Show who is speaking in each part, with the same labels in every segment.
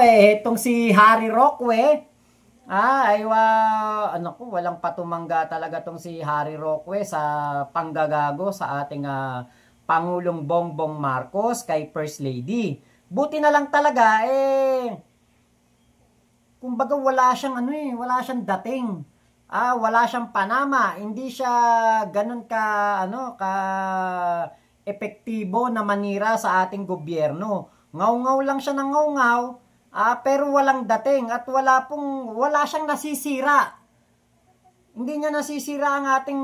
Speaker 1: Itong si Harry Roque, ano ko, walang patumangga talaga tong si Harry Roque sa panggagago sa ating Pangulong Bongbong Marcos kay First Lady. Buti na lang talaga, kumbaga wala siyang wala siyang dating. Wala siyang panama, hindi siya ganun ka epektibo na manira sa ating gobyerno. Ngaw-ngaw lang siya ng ngaw-ngaw, pero walang dating at wala siyang nasisira. Hindi niya nasisira ang ating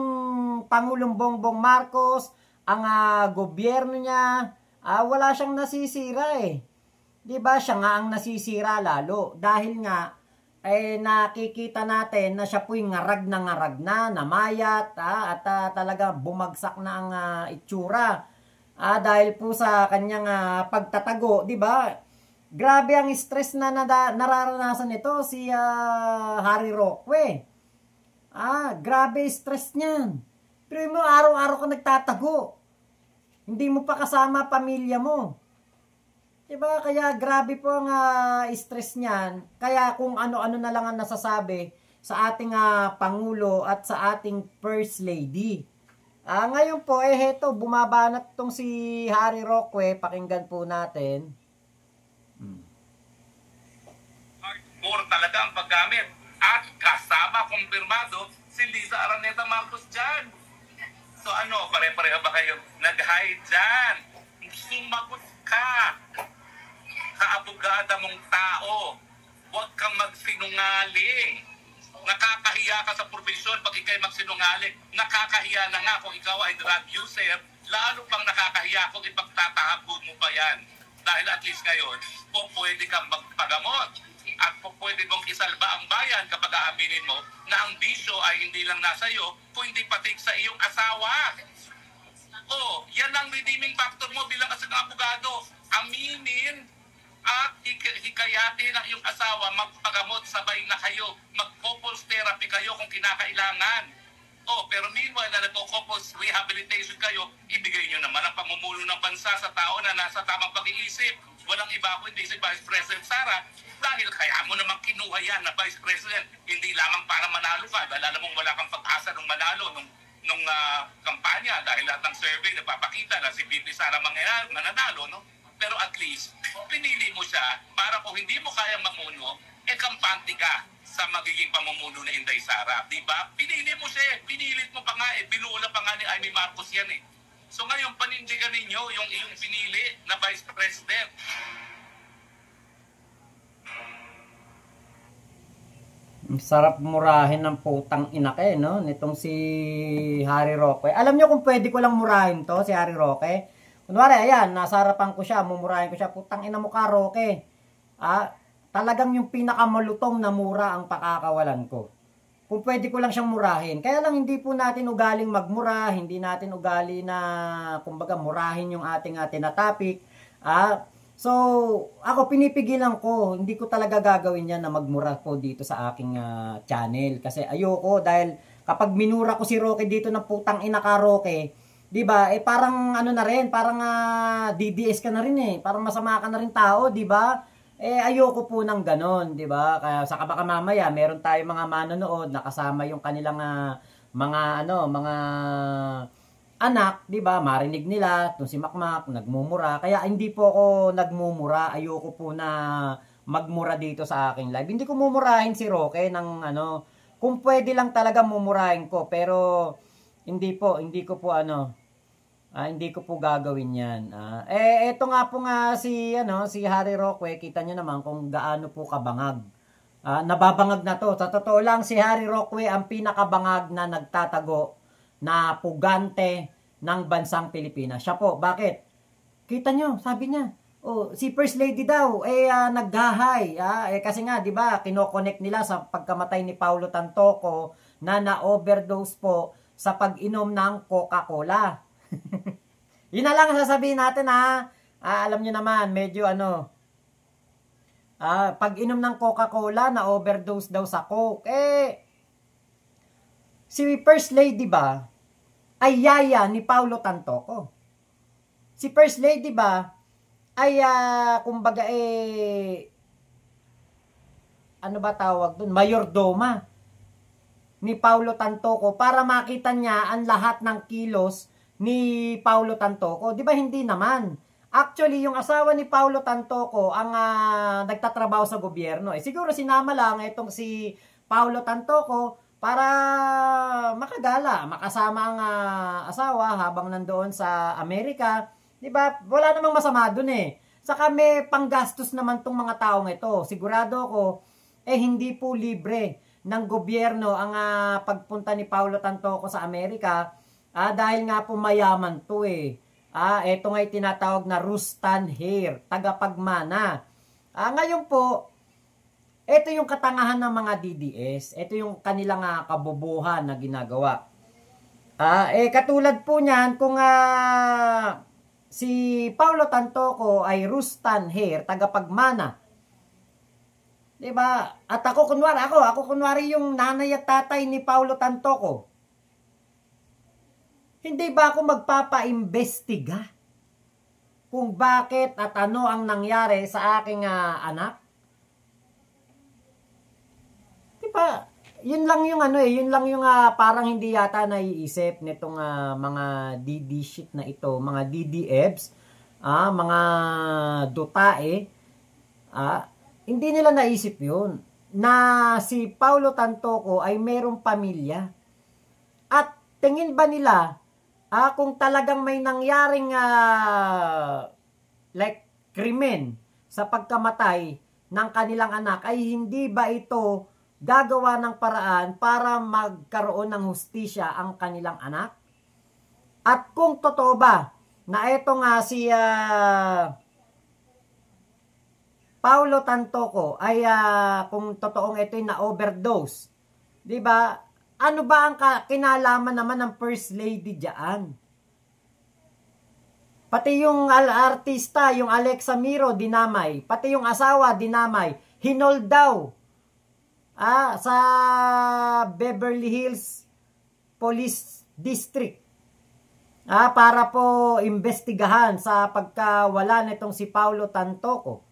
Speaker 1: Pangulong Bongbong Marcos, ang gobyerno niya, wala siyang nasisira eh. 'Di ba? Siya nga ang nasisira lalo dahil nga nakikita natin na siya po'y ngarag na, namayat, at talaga bumagsak na ang itsura. Dahil po sa kanyang pagtatago, 'di ba? Grabe ang stress na nararanasan nito si Harry Roque. Grabe stress niyan. Pero mo araw-araw ka nagtatago. Hindi mo pa kasama pamilya mo. Diba? Kaya grabe po ang stress niyan. Kaya kung ano-ano na lang ang nasasabi sa ating Pangulo at sa ating First Lady. Ngayon po, heto, bumabanat tong si Harry Roque. Pakinggan po natin.
Speaker 2: Hardcore talaga ang paggamit. At kasama, kumpirmado, si Liza Araneta Marcos dyan. So ano, pare-pareho ba kayo? Nag-hide dyan. Sumagot ka. Kaabogada mong tao. Huwag kang magsinungaling. Nakakahiya ka sa profesyon pag ikay magsinungaling. Nakakahiya na nga kung ikaw ay drug user. Lalo pang nakakahiya kung ipagtatago mo pa yan. Dahil at least ngayon, pwede kang magpagamot. At pwede mong isalba ang bayan kapag aaminin mo na ang bisyo ay hindi lang nasa iyo, kundi pati sa iyong asawa. Yan ang redeeming factor mo bilang isang abogado. Aminin at hikayatin ang iyong asawa magpagamot, sabay na kayo, mag-couples therapy kayo kung kinakailangan. Pero meanwhile na nagko-couples rehabilitation kayo, ibigay nyo naman ang pamumuno ng bansa sa tao na nasa tamang pag-iisip. Walang iba kundi si Vice President Sara, dahil kaya mo naman kinuha yan na Vice President, hindi lamang para manalo ka, dahil alam mong wala kang pag-asa nung manalo nung kampanya, dahil lahat ng survey nagpapakita na si VP Sara mananalo, no? Pero at least, pinili mo siya para kung hindi mo kayang mamuno, kampante ka sa magiging pamumuno ni Inday Sara. Diba? Pinili mo siya, pinilit mo pa nga binuula pa nga ni Amy Marcos yan eh. So ngayon, panindigan ninyo yung iyong pinili na Vice President.
Speaker 1: Sarap murahin ng putang inake, no? Nitong si Harry Roque. Alam nyo kung pwede ko lang murahin to, si Harry Roque? Kunwari, ayan, nasa harapan ko siya, mumurahin ko siya, putang ina mo ka, Roque. Talagang yung pinakamalutong na mura ang pakakawalan ko. Kung pwede ko lang siyang murahin. Kaya lang hindi po natin ugaling magmura, hindi natin ugali na, kumbaga, murahin yung ating tinatapik. So, ako pinipigilan ko, hindi ko talaga gagawin yan na magmura po dito sa aking channel. Kasi ayoko, dahil kapag minura ko si Roque dito ng putang ina ka, Roque, diba, parang ano na rin, parang DDS ka na rin eh, parang masama ka na rin tao, diba? Ayoko po ng ganon, di ba? Kaya sa baka mamaya, meron tayong mga manonood na kasama yung kanilang mga anak, di ba? Marinig nila, itong si Makmak, nagmumura. Kaya hindi po ako nagmumura. Ayoko po na magmura dito sa aking live. Hindi ko mumurahin si Roque ng kung pwede lang talaga mumurahin ko. Pero hindi ko po hindi ko po gagawin yan. Eto nga po nga si Harry Roque, kita nyo naman kung gaano po kabangag. Nababangag na to. Sa totoo lang, si Harry Roque ang pinakabangag na nagtatago na pugante ng bansang Pilipinas. Siya po, bakit? Kita nyo, sabi niya, si First Lady daw, naghahay. Kasi nga, di ba, kinoconnect nila sa pagkamatay ni Paulo Tantoco na na-overdose po sa pag-inom ng Coca-Cola. Yun na lang sasabihin natin alam nyo naman, medyo pag inom ng Coca-Cola, na overdose daw sa Coke. Si First Lady ba ay yaya ni Paulo Tantoco? Si First Lady ba ay kumbaga ano ba tawag dun, mayordoma ni Paulo Tantoco para makita niya ang lahat ng kilos ni Paulo Tantoco. Di ba hindi naman? Actually, yung asawa ni Paulo Tantoco ang nagtatrabaho sa gobyerno. Siguro sinama lang itong si Paulo Tantoco para makagala, makasama ang asawa habang nandoon sa Amerika. Di ba? Wala namang masama dun eh. Saka may panggastos naman tong mga taong ito. Sigurado ko, hindi po libre ng gobyerno ang pagpunta ni Paulo Tantoco sa Amerika dahil nga po mayaman to eh. Ito nga'y tinatawag na Rustan Hair, tagapagmana. Ngayon po, ito yung katangahan ng mga DDS. Ito yung kanilang kabobohan na ginagawa. Katulad po niyan, kung si Paulo Tantoco ay Rustan Hair, tagapagmana, diba? At ako kunwari yung nanay at tatay ni Paulo Tantoco. Hindi ba ako magpapaimbestiga kung bakit at ano ang nangyari sa aking anak? Diba? Yun lang yung yun lang yung parang hindi yata naiisip nitong mga DD shit na ito, mga DDEBs, mga dutae, hindi nila naisip yun na si Paulo Tantoco ay mayroong pamilya. At tingin ba nila kung talagang may nangyaring like krimen sa pagkamatay ng kanilang anak, ay hindi ba ito gagawa ng paraan para magkaroon ng hustisya ang kanilang anak? At kung totoo ba na ito nga si Paulo Tantoco ay kung totoong ito'y na-overdose, di ba? Ano ba ang kinalaman naman ng First Lady diyan? Pati yung artista, yung Alexa Miro, dinamay. Pati yung asawa, dinamay. Hinold daw sa Beverly Hills Police District para po imbestigahan sa pagkawala nitong si Paulo Tantoco.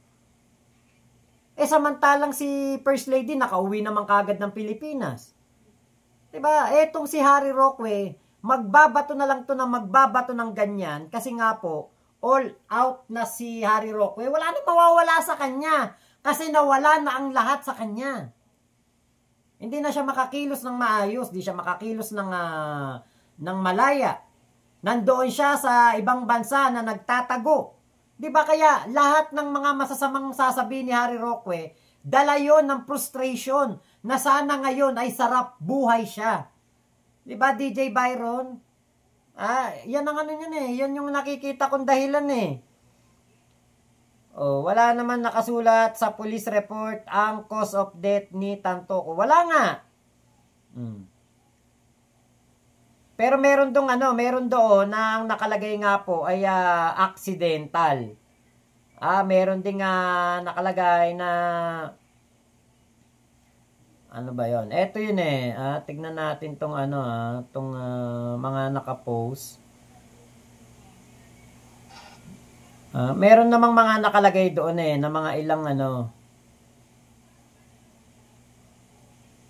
Speaker 1: Samantalang si First Lady nakauwi naman kagad ng Pilipinas. Diba? Etong si Harry Roque, magbabato na lang to na magbabato ng ganyan kasi nga po, all out na si Harry Roque. Wala na mawawala sa kanya kasi nawala na ang lahat sa kanya. Hindi na siya makakilos ng maayos, di siya makakilos ng malaya. Nandoon siya sa ibang bansa na nagtatago. Di ba kaya lahat ng mga masasamang sasabihin ni Harry Roque, dala yon ng frustration na sana ngayon ay sarap buhay siya. Di ba DJ Byron? Yan ang yun eh. Yan yung nakikita kong dahilan eh. Wala naman nakasulat sa police report ang cause of death ni Tantoco. Wala nga. Pero meron doon na ang nakalagay nga po ay accidental. Meron ding nakalagay na ano ba yon? Ito yun eh. Tignan natin tong tong mga nakapost. Meron namang mga nakalagay doon eh na mga ilang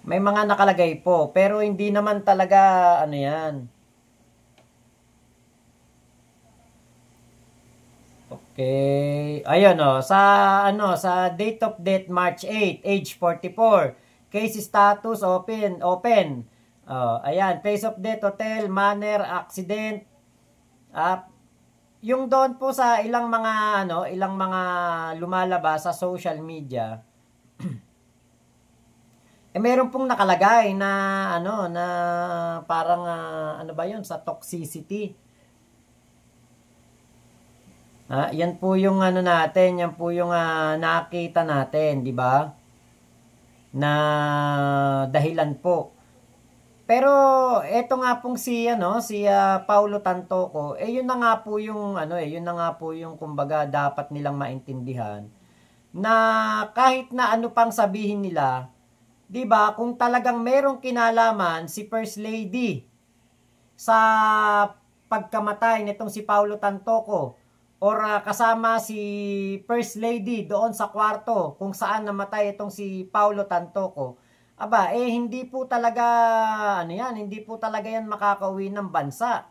Speaker 1: may mga nakalagay po, pero hindi naman talaga yan. Okay. Ayun sa date of death March 8, age 44. Case status open. Ayan, place of death hotel, manner, accident. Yung doon po sa ilang mga lumalabas sa social media. Meron pong nakalagay na na parang ba 'yon sa toxicity. Yan po yung natin, yan po yung nakita natin, di ba? Na dahilan po. Pero eto nga pong si Paulo Tantoco, yun na nga po yung yun na nga po yung kumbaga dapat nilang maintindihan na kahit na ano pang sabihin nila, 'di ba? Kung talagang merong kinalaman si First Lady sa pagkamatay nitong si Paulo Tantoco, or kasama si First Lady doon sa kwarto kung saan namatay itong si Paulo Tantoco, aba, hindi po talaga, ano yan, hindi po talaga yan makakauwi ng bansa.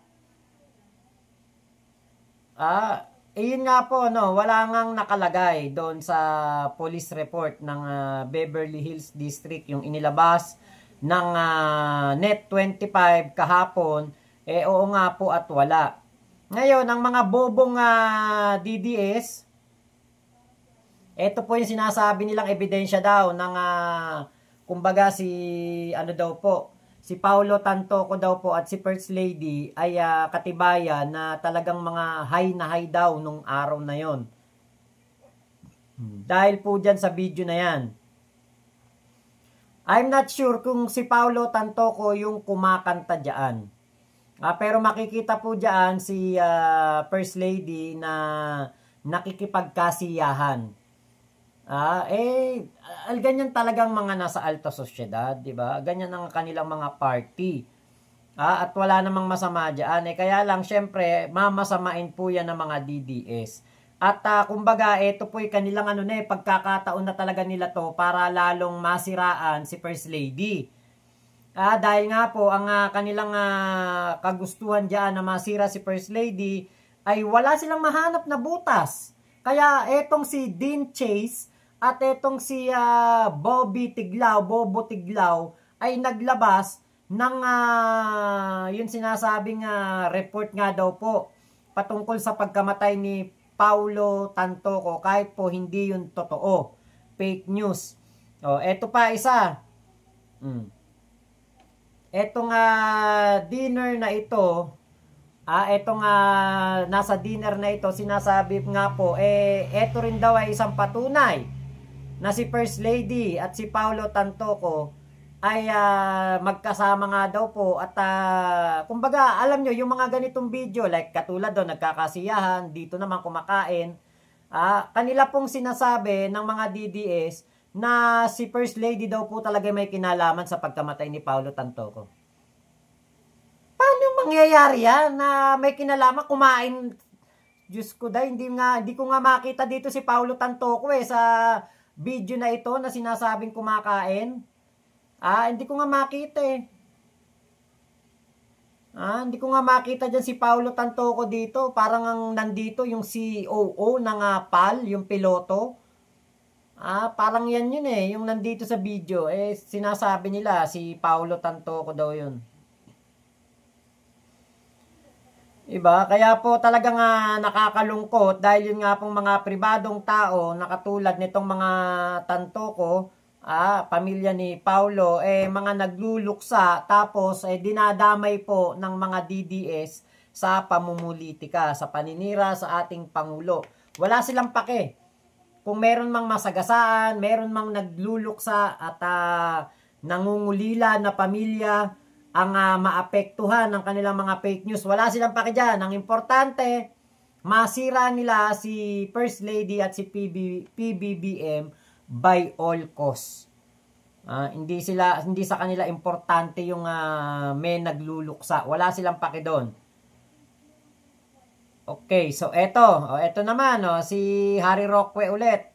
Speaker 1: Yun nga po, no, wala ngang nakalagay doon sa police report ng Beverly Hills District, yung inilabas ng Net25 kahapon, oo nga po at wala. Ngayon, ang mga bobong DDS, ito po yung sinasabi nilang ebidensya daw ng, kumbaga ano daw po, si Paulo Tantoco daw po at si First Lady ay katibayan na talagang mga high na high daw nung araw na yon. Dahil po dyan sa video na yan. I'm not sure kung si Paulo Tantoco yung kumakanta dyan. Pero makikita po dyan si First Lady na nakikipagkasiyahan. Ganyan talagang mga nasa alta sosyedad, di ba? Ganyan ang kanilang mga party. At wala namang masama dyan. Kaya lang, syempre, mamasamain po yan ng mga DDS. At kumbaga, ito po yung kanilang pagkakataon na talaga nila to para lalong masiraan si First Lady. Dahil nga po, ang kanilang kagustuhan dyan na masira si First Lady, ay wala silang mahanap na butas. Kaya etong si Dean Chase at etong si Bobo Tiglao ay naglabas ng yung sinasabing report nga daw po patungkol sa pagkamatay ni Paulo Tantoco, kahit po hindi yun totoo. Fake news. Eto pa isa. Etong dinner na ito, etong nasa dinner na ito, sinasabi nga po, eto rin daw ay isang patunay na si First Lady at si Paulo Tantoco ay magkasama nga daw po. At kumbaga, alam nyo, yung mga ganitong video, like katulad doon, nagkakasiyahan, dito naman kumakain, kanila pong sinasabi ng mga DDS na si First Lady daw po talaga may kinalaman sa pagkamatay ni Paulo Tantoco. Paano mangyayari yan na may kinalaman? Kumain, Diyos ko dahil, hindi ko nga makita dito si Paulo Tantoco sa video na ito na sinasabing kumakain. Hindi ko nga makita hindi ko nga makita dyan si Paulo Tantoco dito. Parang ang nandito yung COO ng PAL, yung piloto. Parang yan yun yung nandito sa video. Sinasabi nila si Paulo Tantoco daw yun. Iba? Kaya po talagang nakakalungkot dahil yun nga pong mga pribadong tao na katulad nitong mga Tantoco, pamilya ni Paulo, mga nagluluksa tapos dinadamay po ng mga DDS sa pamumulitika, sa paninira sa ating Pangulo. Wala silang pake. Kung meron mang masagasaan, meron mang nagluluksa at nangungulila na pamilya ang maapektuhan ng kanilang mga fake news, wala silang pake dyan. Ang importante, masira nila si First Lady at si PBBM by all cost. Hindi sa kanila importante yung may nagluluksa. Wala silang pake doon. Okay, so eto naman, si Harry Roque ulit.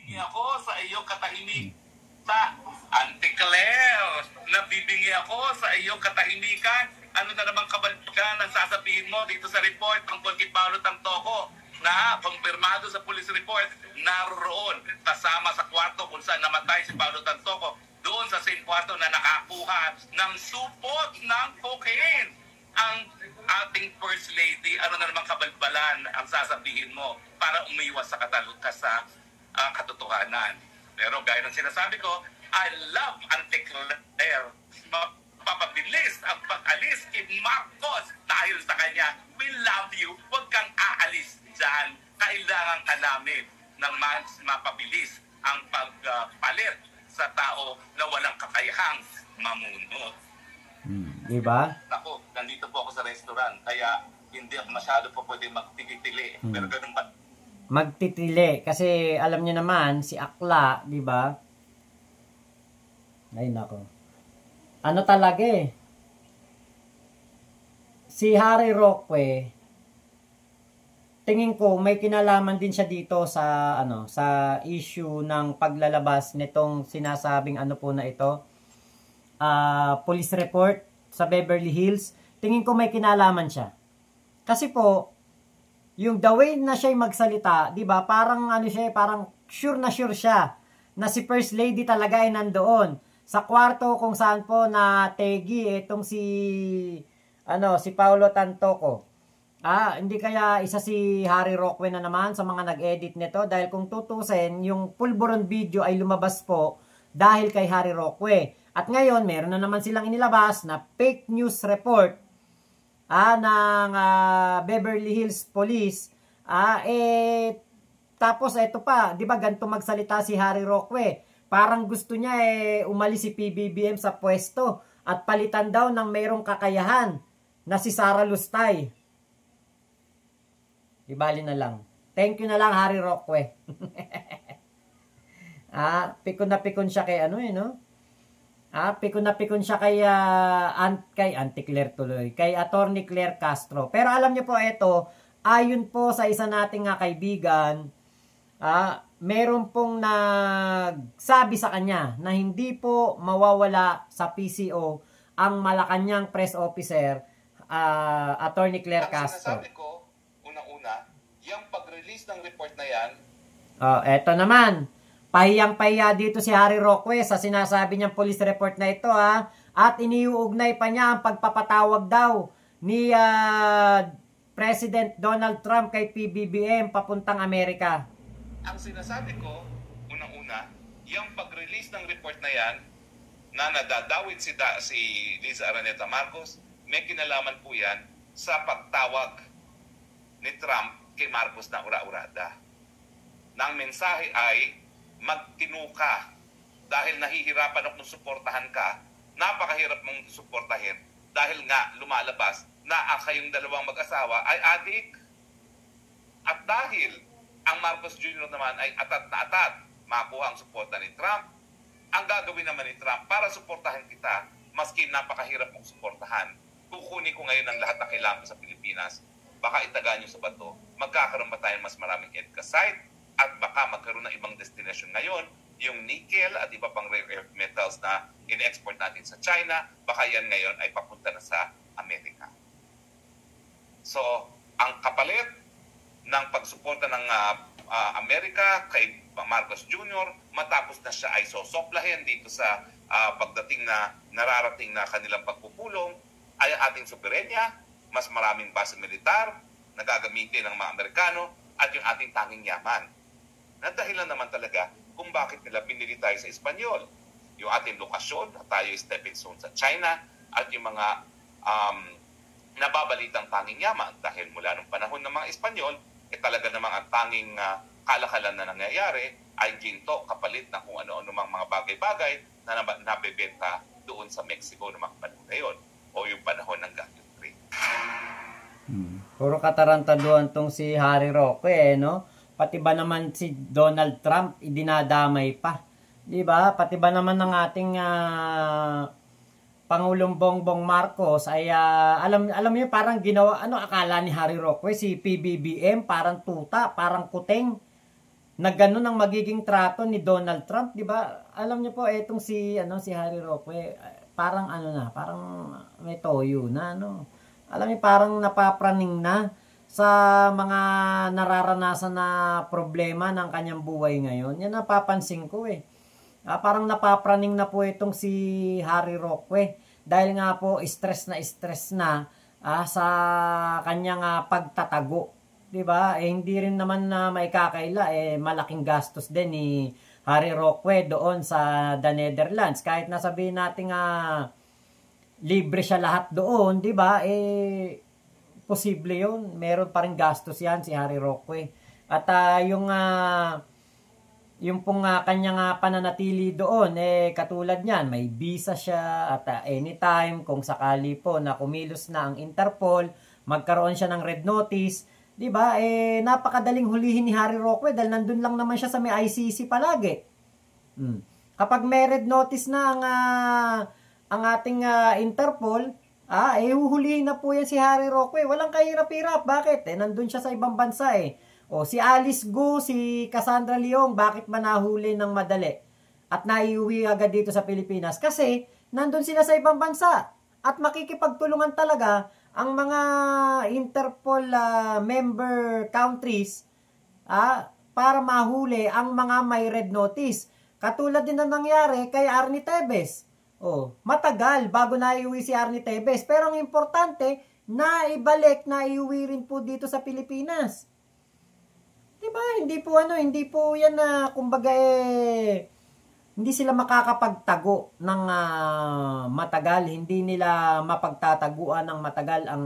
Speaker 2: Nabibingi ako sa iyong katahimikan, Auntie Claire. Nabibingi ako sa iyong katahimikan. Ano na namang kabalbagan ang sasabihin mo dito sa report tungkol kay Paulo Tantoco na kumpirmado sa police report, naroon kasama sa kwarto kung saan namatay si Paulo Tantoco, doon sa same kwarto na nakakuha ng supot ng cocaine. Ang ating First Lady, ano na naman kabalbalan ang sasabihin mo para umiwas sa katotohanan. Pero gaya ng sinasabi ko, I love Auntie Claire. Mapapabilis ang pag-alis kay Marcos dahil sa kanya. We love you. Huwag kang aalis dyan. Kailangan ka namin ng mapabilis ang pagpalit sa tao na walang kakayahang mamuno.
Speaker 1: Diba?
Speaker 2: Ako, nandito po ako sa restaurant, kaya hindi ako masyado po pwede magtitili. Pero ganun pa.
Speaker 1: Magtitili. Kasi alam niyo naman, si Akla, diba? Ay, nako. Ano talaga si Harry Roque, tingin ko may kinalaman din siya dito sa sa issue ng paglalabas nitong sinasabing po na ito, police report sa Beverly Hills. Tingin ko may kinalaman siya. Kasi po, yung the way na siya magsalita, 'di ba? Parang siya, parang sure siya na si First Lady talaga ay nandoon sa kwarto kung saan po na tegi itong si Paolo Tantoco. Hindi kaya isa si Harry Roque na naman sa mga nag-edit nito, dahil kung tutusin, yung pulburon video ay lumabas po dahil kay Harry Roque. At ngayon, meron na naman silang inilabas na fake news report ng Beverly Hills Police. Tapos ito pa, 'di ba, ganito magsalita si Harry Roque. Parang gusto niya umalis si PBBM sa pwesto at palitan daw ng mayroong kakayahan na si Sara Lustay. Ibali na lang. Thank you na lang, Harry Roque. Pikon na pikon siya kay pikon na pikon siya kay Auntie Claire tuloy, kay Attorney Claire Castro. Pero alam niyo po, ito, ayon po sa isa nating kaibigan, meron pong nagsabi sa kanya na hindi po mawawala sa PCO ang Malacanang press officer, Attorney Claire Castro.
Speaker 2: Ang sinasabi ko, unang-una, yung pag-release ng report na yan,
Speaker 1: eto naman, pahiyang-pahiya dito si Harry Roque sa sinasabi niyang police report na ito, at iniuugnay pa niya ang pagpapatawag daw ni President Donald Trump kay PBBM papuntang Amerika.
Speaker 2: Ang sinasabi ko, unang-una, yung pag-release ng report na yan, na nadadawit si Liza Araneta Marcos, may kinalaman po yan sa pagtawag ni Trump kay Marcos na ura-urada. Nang mensahe ay, magtino ka dahil nahihirapan akong suportahan ka, napakahirap mong suportahin dahil nga lumalabas na kayong dalawang mag-asawa ay adik. At dahil ang Marcos Jr. naman ay atat na atat makuha ang suporta ni Trump, ang gagawin naman ni Trump para suportahan kita, maski napakahirap mong suportahan, kukunin ko ngayon ang lahat na kailangan sa Pilipinas, baka itaga nyo sa bato, magkakaroon ba tayo mas maraming EDCA site, at baka magkaroon ng ibang destination ngayon, yung nickel at iba pang rare earth metals na in-export natin sa China, baka yan ngayon ay papunta na sa Amerika. So, ang kapalit ng pagsuporta ng Amerika kay Marcos Jr. matapos na siya ay sosoplahin dito sa pagdating na nararating na kanilang pagpupulong ay ang ating soberenya, mas maraming base militar na gagamitin ng mga Amerikano at yung ating tanging yaman. Na dahilan naman talaga kung bakit nila binili tayo sa Espanyol. Yung ating lokasyon, tayo stepping stone sa China at yung mga nababalitang tanging yaman dahil mula nung panahon ng mga Espanyol, talaga namang ang tanging kalakalan na nangyayari ay ginto kapalit na kung ano-ano mga bagay-bagay na nabebenta doon sa Mexico ng mga panahon na yun o yung panahon ng Gallium Trade.
Speaker 1: Puro katarantaduhan tong si Harry Roque, no? Pati ba naman si Donald Trump idinadamay pa? 'Di ba? Pati ba naman ng ating Pangulong Bongbong Marcos ay alam niyo, parang ginawa akala ni Harry Roque si PBBM parang tuta, parang kuting. Na ganun ang magiging trato ni Donald Trump, 'di ba? Alam niyo po etong si Harry Roque, parang parang may toyo na Alam niyo, parang napapraning na sa mga nararanasan na problema ng kanyang buhay ngayon. Yan napapansin ko parang napapraning na po itong si Harry Roque dahil nga po stress na sa kanyang pagtatago. 'Di ba? Hindi rin naman na maikakaila malaking gastos din ni Harry Roque doon sa the Netherlands. Kahit nasabihin natin libre siya lahat doon, 'di ba? Posible 'yun. Meron pa rin gastos 'yan si Harry Roque. At yung pong kanyang pananatili doon, katulad niyan, may visa siya at anytime, kung sakali po na kumilos na ang Interpol, magkaroon siya ng red notice, di ba? Napakadaling hulihin ni Harry Roque dahil nandun lang naman siya sa may ICC palagi. Kapag may red notice na ang ating Interpol, Huhulihin na po yan si Harry Roque. Walang kahirap-hirap. Bakit? Nandun siya sa ibang bansa O, si Alice Gu, si Cassandra Leong, bakit ba nahuli ng madali? At naiuwi agad dito sa Pilipinas? Kasi, nandun sila sa ibang bansa. At makikipagtulungan talaga ang mga Interpol member countries para mahuli ang mga may red notice. Katulad din na nangyari kay Arnie Tevez. Matagal bago naiuwi si Arnie Tevez. Pero ang importante, naiuwi rin po dito sa Pilipinas. Diba? Hindi po yan na, kumbaga hindi sila makakapagtago ng matagal. Hindi nila mapagtataguan ng matagal ang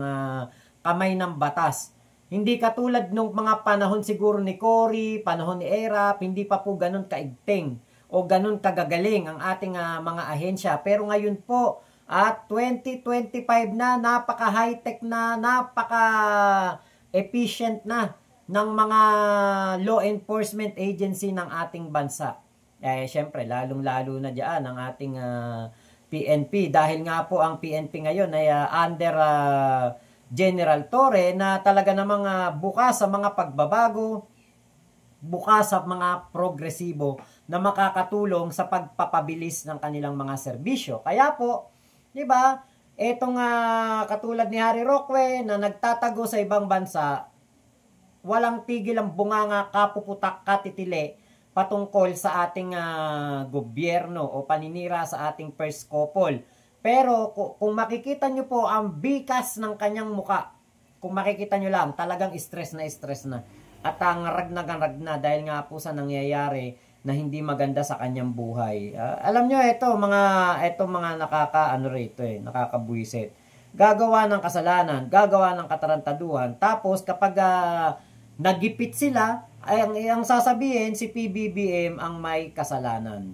Speaker 1: kamay ng batas. Hindi katulad nung mga panahon siguro ni Cory, panahon ni Erap, hindi pa po ganun kaigting o ganun kagagaling ang ating mga ahensya. Pero ngayon po, at 2025 na, napaka-high-tech na, napaka-efficient na ng mga law enforcement agency ng ating bansa. Syempre, lalong-lalo na dyan ang ating PNP. Dahil nga po ang PNP ngayon ay under General Torre na talaga namang bukas sa mga pagbabago, bukas sa mga progresibo na makakatulong sa pagpapabilis ng kanilang mga serbisyo. Kaya po, di ba, etong katulad ni Harry Roque na nagtatago sa ibang bansa, walang tigil ang bunganga, kapuputak, katitili patungkol sa ating gobyerno o paninira sa ating first couple. Pero kung makikita nyo po ang bikas ng kanyang muka, kung makikita nyo lang, talagang stress na. At ang rag na dahil nga po sa nangyayari na hindi maganda sa kanyang buhay. Alam nyo, ito mga nakakabuisit. Gagawa ng kasalanan, gagawa ng katarantaduhan, tapos kapag nagipit sila, ang sasabihin, si PBBM ang may kasalanan.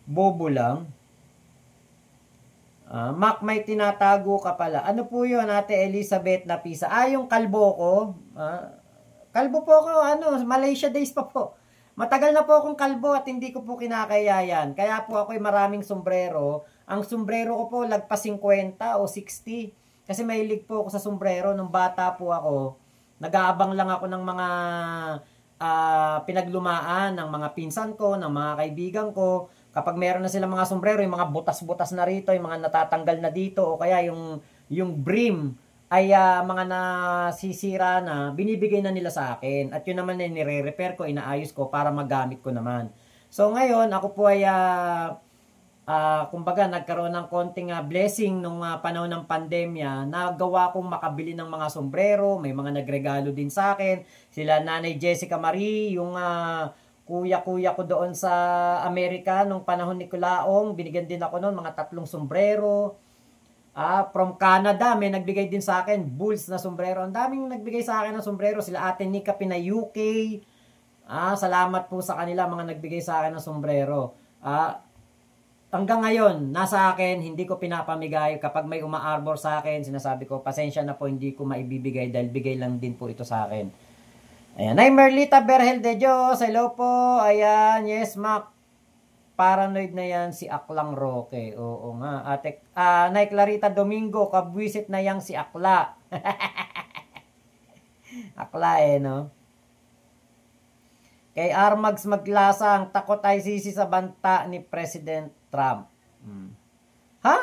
Speaker 1: Bobo lang. Mac, may tinatago ka pala. Ano po yun, Ate Elizabeth Napisa? Yung kalbo ko, kalbo po ako, Malaysia days pa po. Matagal na po akong kalbo at hindi ko po kinakayayan. Kaya po ako'y maraming sombrero. Ang sombrero ko po lagpas 50 o 60. Kasi mahilig po ako sa sombrero. Nung bata po ako, nag-aabang lang ako ng mga pinaglumaan ng mga pinsan ko, ng mga kaibigan ko. Kapag meron na silang mga sombrero, yung mga butas-butas na rito, yung mga natatanggal na dito, o kaya yung brim ay mga nasisira na, binibigay na nila sa akin. At yun naman ay nire-repair ko, inaayos ko para magamit ko naman. So ngayon, ako po ay kumbaga nagkaroon ng konting blessing nung panahon ng pandemya. Nagawa kong makabili ng mga sombrero, may mga nagregalo din sa akin. Sila Nanay Jessica Marie, yung kuya-kuya ko doon sa Amerika nung panahon ni Kulaong, binigyan din ako noon mga 3 sombrero. From Canada, may nagbigay din sa akin, Bulls na sombrero. Ang daming nagbigay sa akin ng sombrero. Sila Ate Nika Pina UK. Salamat po sa kanila, mga nagbigay sa akin ng sombrero. Hanggang ngayon, nasa akin, hindi ko pinapamigay. Kapag may uma-arbor sa akin, sinasabi ko, pasensya na po, hindi ko maibibigay dahil bigay lang din po ito sa akin. Ayan. Ay, Merlita Berhel de Dios. Hello po. Ayan. Yes, Mac. Paranoid na yan si Aklang Roque. Oo nga. Ate, Nay Clarita Domingo, kabwisit na yang si Akla. Akla no? Kay Armags maglasang, takot ICC sa banta ni President Trump. Ha?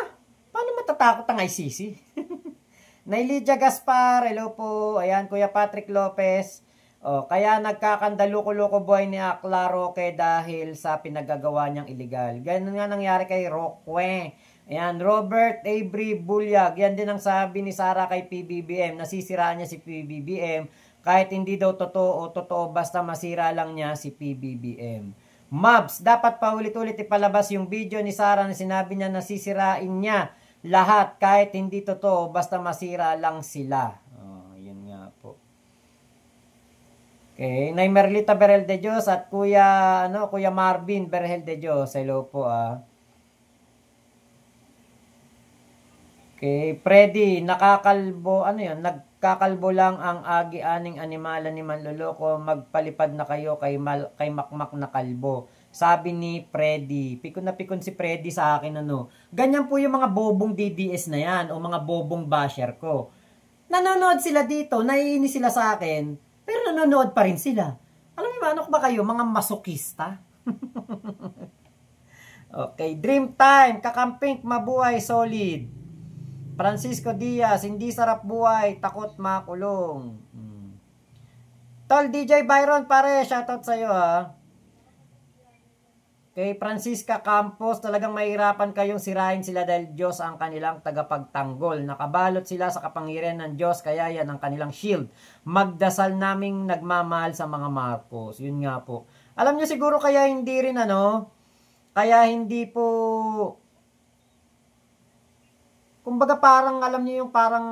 Speaker 1: Paano matatakot ang ICC? Nay Lydia Gaspar, hello po. Ayan, Kuya Patrick Lopez. Kaya nagkakandaluko-luko buhay ni Akla Roque dahil sa pinagagawa niyang illegal. Ganun nga nangyari kay Roque. Ayan, Robert Avery Bulyag. Yan din ang sabi ni Sara kay PBBM. Nasisiraan niya si PBBM. Kahit hindi daw totoo, basta masira lang niya si PBBM. Mabs, dapat paulit-ulit ipalabas yung video ni Sara na sinabi niya nasisirain niya lahat kahit hindi totoo, basta masira lang sila. Yun nga po. Okay, Nay Merlita Berhel de Dios at Kuya Marvin Berhel de Dios. Hello po Okay, Freddy, nakakalbo, nagkakalbo lang ang agi-aning animala ni Manloloko, magpalipad na kayo kay Makmak na kalbo. Sabi ni Freddy. Pikon na pikon si Freddy sa akin, ano. Ganyan po yung mga bobong DDS na yan, o mga bobong basher ko. Nanonood sila dito, naiinis sila sa akin, pero nanonood pa rin sila. Alam niyo ba, ano ba kayo, mga masokista? Okay, Dream Time, kakamping, mabuhay, solid. Francisco Diaz, hindi sarap buhay, takot makulong. Tol, DJ Byron, pare, shoutout sa'yo, ha. Kay Francisca Campos, talagang mahirapan kayong sirain sila dahil Diyos ang kanilang tagapagtanggol. Nakabalot sila sa kapangyarihan ng Diyos, kaya yan ang kanilang shield. Magdasal naming nagmamahal sa mga Marcos. Yun nga po. Alam nyo siguro kaya hindi rin kaya hindi po, kumbaga parang alam nyo yung parang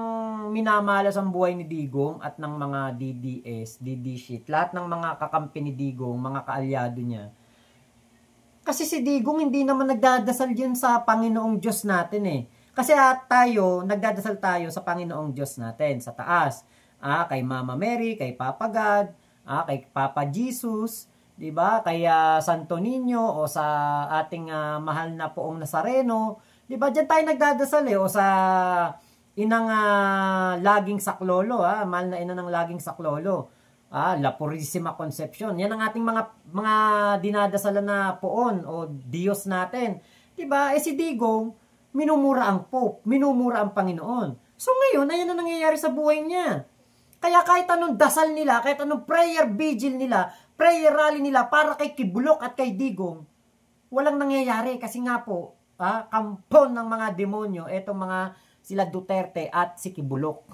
Speaker 1: minamalas ang buhay ni Digong at ng mga DDS, DD shit. Lahat ng mga kakampi ni Digong, mga kaalyado niya. Kasi si Digong hindi naman nagdadasal yun sa Panginoong Diyos natin eh. Kasi tayo, nagdadasal tayo sa Panginoong Diyos natin, sa taas. Kay Mama Mary, kay Papa God, kay Papa Jesus, diba? Kay Santo Niño, o sa ating mahal na poong Nazareno. Diba? Diyan tayo nagdadasal eh. O sa inang laging saklolo, mahal na ina ng laging saklolo. La Purisima Conception. Yan ang ating mga dinadasalan na poon o Diyos natin. Diba? Si Digong, minumura ang Pope, minumura ang Panginoon. So ngayon, ayan ang nangyayari sa buhay niya. Kaya kahit anong dasal nila, kahit anong prayer vigil nila, prayer rally nila para kay Kibulok at kay Digong, walang nangyayari. Kasi nga po, kampon ng mga demonyo, etong mga sila Duterte at si Kibulok.